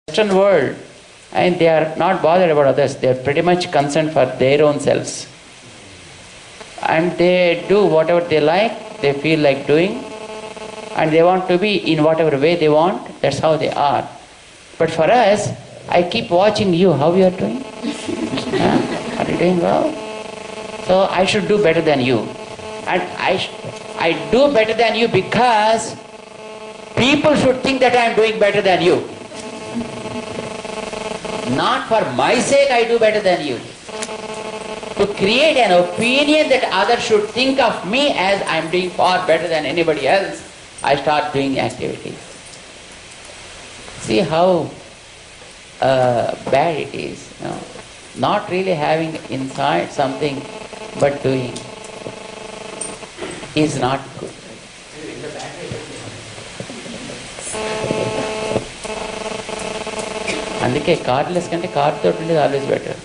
Western world, and they are not bothered about others. They are pretty much concerned for their own selves. And they do whatever they like, they feel like doing, and they want to be in whatever way they want. That's how they are. But for us, I keep watching you, how you are doing. Huh? Are you doing well? So I should do better than you. And I do better than you because people should think that I am doing better than you. Not for my sake I do better than you. To create an opinion that others should think of me as I am doing far better than anybody else, I start doing activities. See how bad it is. You know? Not really having inside something but doing is not good. అందుకే కార్లెస్ కంటే car తోటి ఉండేది always better.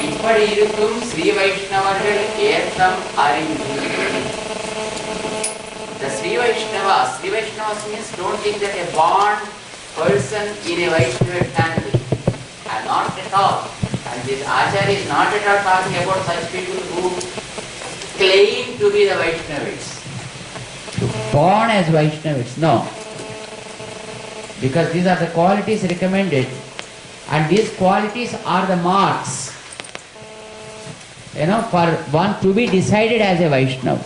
இப்படி இருக்கும் ஸ்ரீ வைஷ்ணவர்கள் ஏத்தம் அறிந்து. The Sri Vaishnavas means don't think that a born person in a Vaishnava family. Not at all. And this Acharya is not at all talking about such people who claim to be the Vaishnavas. Born as Vaishnavas, no. Because these are the qualities recommended, and these qualities are the marks, for one to be decided as a Vaishnava,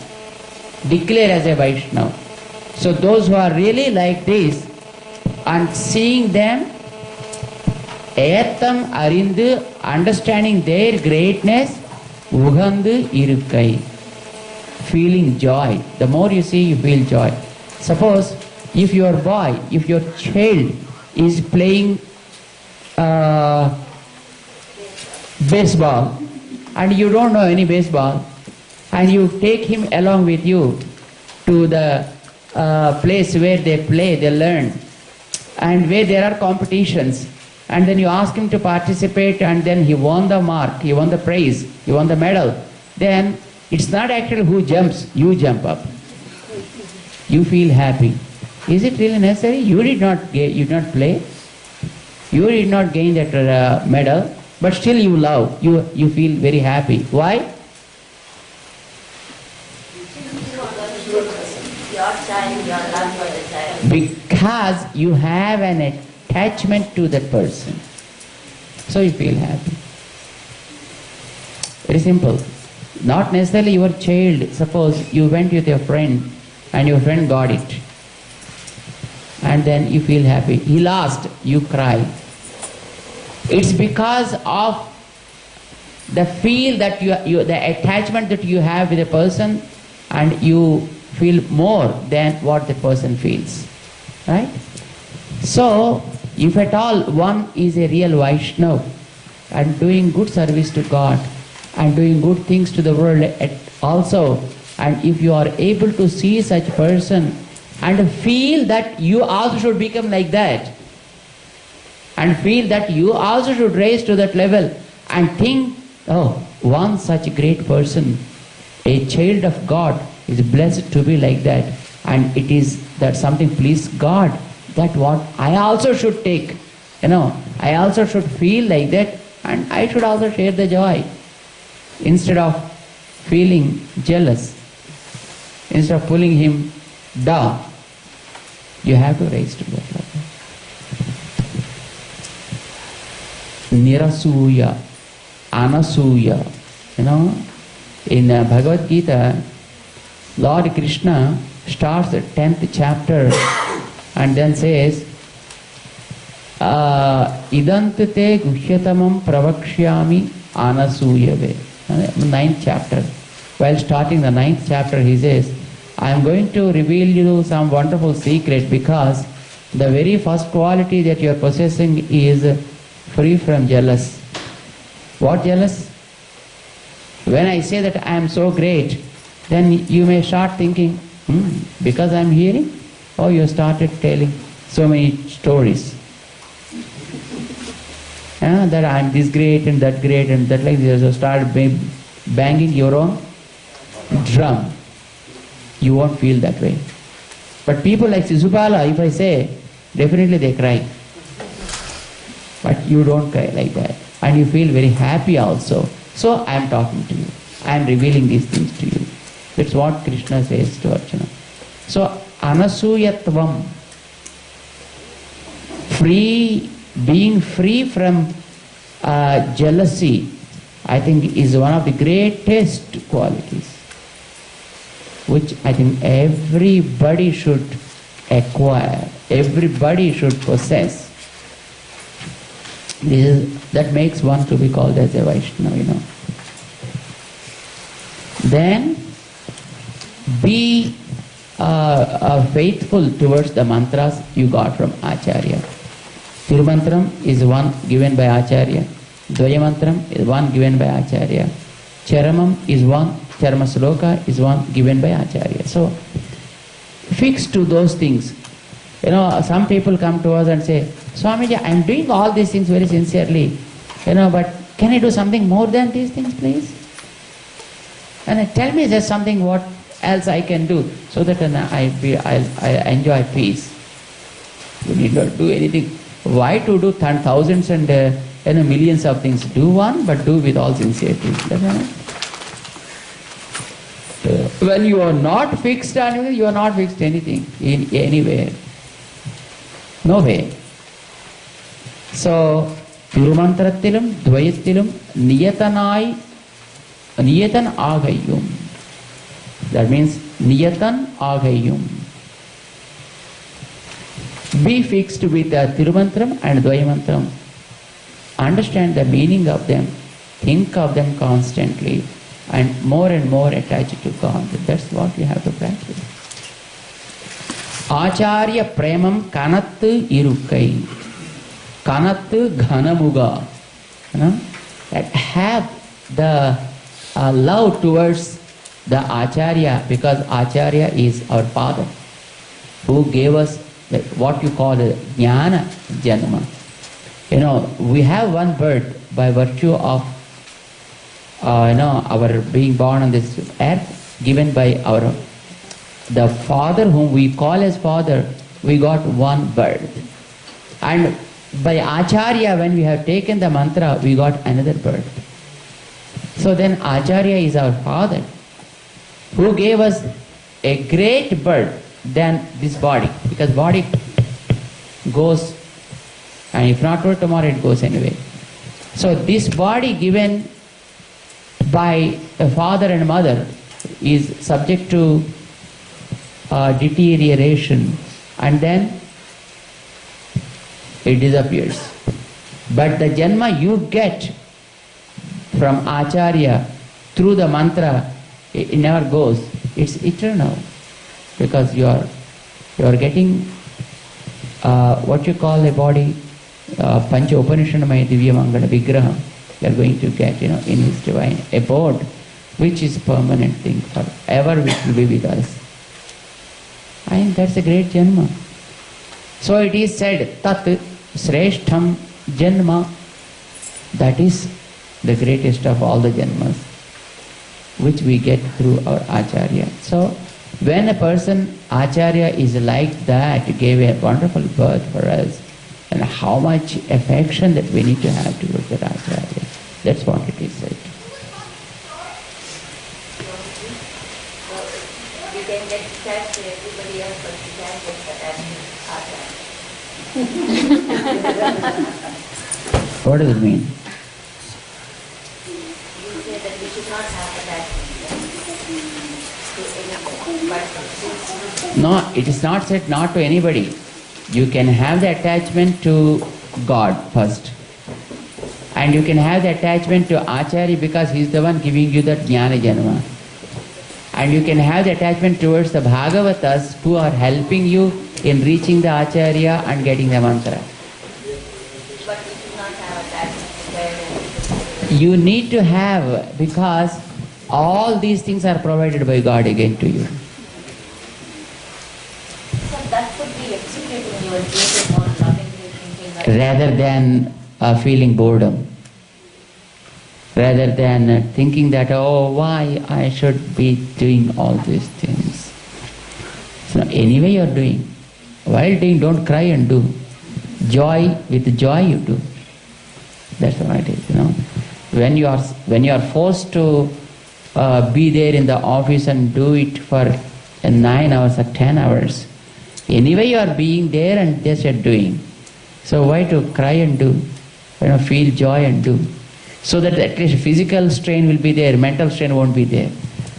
declare as a Vaishnava. So those who are really like this, and seeing them, ஏத்தம் அறிந்து, understanding their greatness, உகந்து இருக்கை, feeling joy. The more you see, you feel joy. Suppose if your boy, if your child is playing baseball and you don't know any baseball, and you take him along with you to the place where they play, they learn, and where there are competitions, and then you ask him to participate, and then he won the mark, he won the prize, he won the medal, then it's not actually who jumps, you jump up. You feel happy. Is it really necessary? You did not play, you did not gain that medal, but still you love, you feel very happy. Why? Your child, your love for the child. Because you have an attachment to that person. So you feel happy. Very simple. Not necessarily your child. Suppose you went with your friend and your friend got it. And then you feel happy. He lost, you cry. It's because of the feel that the attachment that you have with a person, and you feel more than what the person feels. Right? So, if at all one is a real Vaishnava and doing good service to God and doing good things to the world also, and if you are able to see such person and feel that you also should become like that, and feel that you also should raise to that level, and think, oh, one such great person, a child of God, is blessed to be like that, and it is that something please God, that what I also should take, I also should feel like that, and I should also share the joy. Instead of feeling jealous, instead of pulling him down, you have to raise to that level. Nirasuya, Anasuya. In Bhagavad Gita, Lord Krishna starts the 10th chapter and then says, Idantate Gushyatamam Pravakshyami Anasuyave. 9th chapter. While starting the 9th chapter, he says, I am going to reveal you some wonderful secret, because the very first quality that you are possessing is free from jealous. What jealous? When I say that I am so great, then you may start thinking, because I am hearing, oh, you started telling So many stories. That I'm this great and that great and that like this. So start banging your own drum. You won't feel that way. But people like Sisupala, if I say, definitely they cry. But you don't cry like that. And you feel very happy also. So I am talking to you. I am revealing these things to you. That's what Krishna says to Arjuna. So anasuyatvam, being free from jealousy, I think is one of the greatest qualities, which I think everybody should acquire, everybody should possess. That makes one to be called as a Vaishnava, Then be faithful towards the mantras you got from Acharya. Tirumantram is one given by Acharya. Dvayamantram is one given by Acharya. Charamam is one, Charama Sloka is one given by Acharya. So, fix to those things. Some people come to us and say, Swamiji, I am doing all these things very sincerely, but can I do something more than these things, please? And tell me there's something what else I can do so that I enjoy peace. You need not do anything. Why to do thousands and millions of things? Do one, but do with all sincerity. When you are not fixed on anything, you are not fixed anything in anywhere. No way. So, Tirumantrattilum, Dvayattilum, Niyatan Agayum. That means Niyatan Agayum. Be fixed with the Tirumantram and Dvayamantram. Understand the meaning of them. Think of them constantly. And more attached to God. That's what you have to practice. Acharya Premam Kanattu Irukkai. Kanattu Ghanamuga. That have the love towards the Acharya, because Acharya is our father who gave us what you call a Jnana Janma. We have one birth by virtue of our being born on this earth, given by the father whom we call as father. We got one birth, and by Acharya, when we have taken the mantra, we got another birth. So then Acharya is our father who gave us a great birth than this body, because body goes, and if not for tomorrow it goes anyway. So this body given by a father and mother is subject to deterioration, and then it disappears. But the janma you get from Acharya through the mantra, it never goes. It's eternal, because you are getting what you call a body, Pancha Upanishadamaya Divya Mangala Vigraha. You are going to get, in His divine abode, which is permanent thing forever, which will be with us. And that's a great janma. So it is said, Tat Sreshtham Janma, that is the greatest of all the janmas, which we get through our Acharya. So when a person, Acharya is like that, gave a wonderful birth for us, and how much affection that we need to have towards that Acharya. That's what it is said. We can get attached to everybody else, but we can't get attached to Acharya. What does it mean? You say that we should not have attachment to anybody, but No, it is not said not to anybody. You can have the attachment to God first. And you can have the attachment to Acharya because he is the one giving you that Jnana Janma. And you can have the attachment towards the Bhagavatas who are helping you in reaching the Acharya and getting the mantra. but we should not have attachment to You need to have, because all these things are provided by God again to you. So that could be explained. different when you are doing one lovingly thinking that. rather than feeling boredom, rather than thinking that, oh, why I should be doing all these things. So anyway you are doing. While doing, don't cry and do. Joy, with joy you do. That's what it is, When you are forced to be there in the office and do it for 9 hours or 10 hours, anyway you are being there and just you're doing. So why to cry and do? Feel joy and do. So that at least physical strain will be there, mental strain won't be there.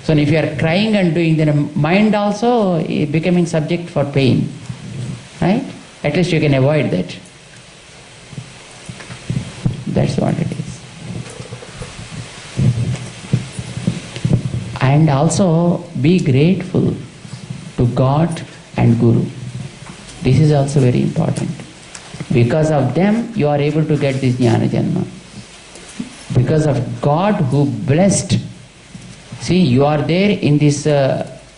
So if you are crying and doing, then mind also is becoming subject for pain. Right? At least you can avoid that. That's what it is. And also be grateful to God and Guru. This is also very important. Because of them you are able to get this Jnana Janma. Because of God who blessed. See, you are there in this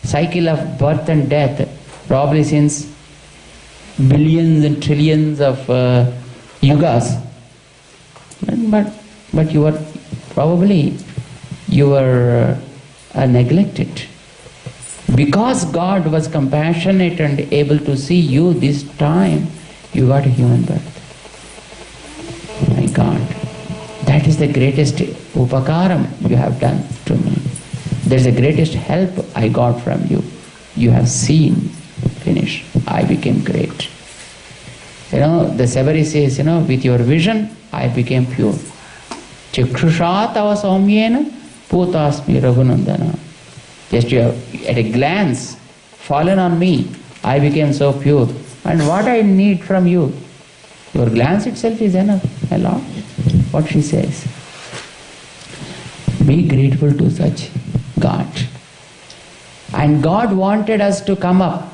cycle of birth and death, probably since billions and trillions of yugas. But you were probably neglected. Because God was compassionate and able to see you this time, you got a human birth. My God, that is the greatest upakaram you have done to me. That's the greatest help I got from you. You have seen, finish. I became great. The Sabari says, with your vision, I became pure. Chakshusha tava saumyena putasmi raghunandana. Just you have, at a glance, fallen on me, I became so pure. And what I need from you, your glance itself is enough, my Lord. What she says. Be grateful to such God. And God wanted us to come up.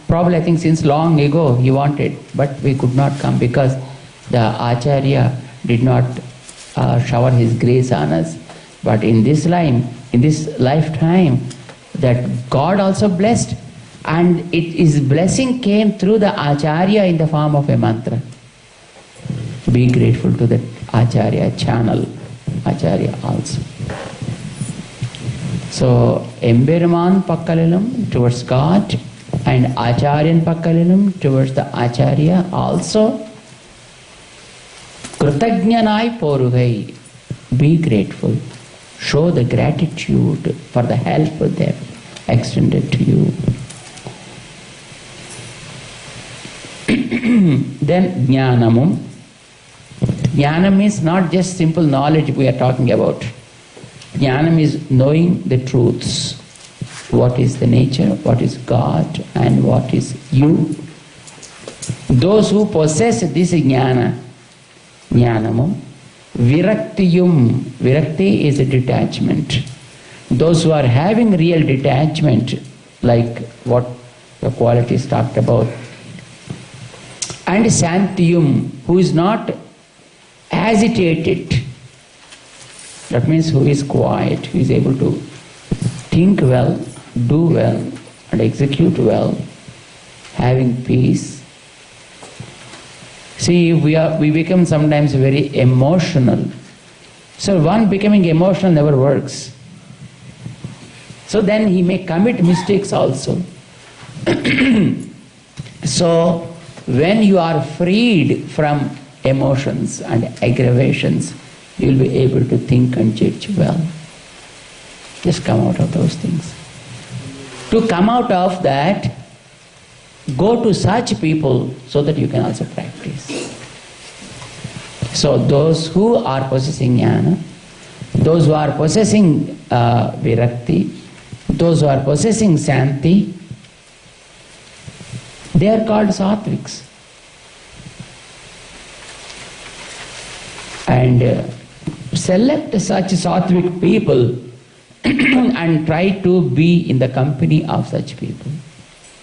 Probably I think since long ago He wanted, but we could not come because the Acharya did not shower his grace on us. But in this lifetime, that God also blessed, and His blessing came through the Acharya in the form of a mantra. Be grateful to that Acharya, channel Acharya also. So, Embirman Pakkalilam towards God and Acharyan Pakkalilam towards the Acharya also. Kritagnyanai porugai. Be grateful. Show the gratitude for the help they have extended to you. Then Jnanamum. Jnana means not just simple knowledge we are talking about. Jnanam is knowing the truths. What is the nature, what is God, and what is you. Those who possess this jnana, jnanamum, viraktiyum, virakti is a detachment. Those who are having real detachment, like what the qualities talked about, and santiyum, who is not agitated, that means who is quiet, who is able to think well, do well, and execute well, having peace. See, we become sometimes very emotional. So one becoming emotional never works. So then he may commit mistakes also. So when you are freed from emotions and aggravations, you will be able to think and judge well. Just come out of those things. To come out of that, go to such people so that you can also practice. So those who are possessing jnana, those who are possessing virakti, those who are possessing santi, they are called sattviks. And select such sattvic people and try to be in the company of such people.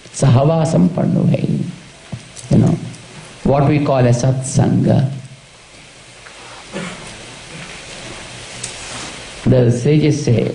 Sahavasam pannuhai. What we call a satsanga. The sages say,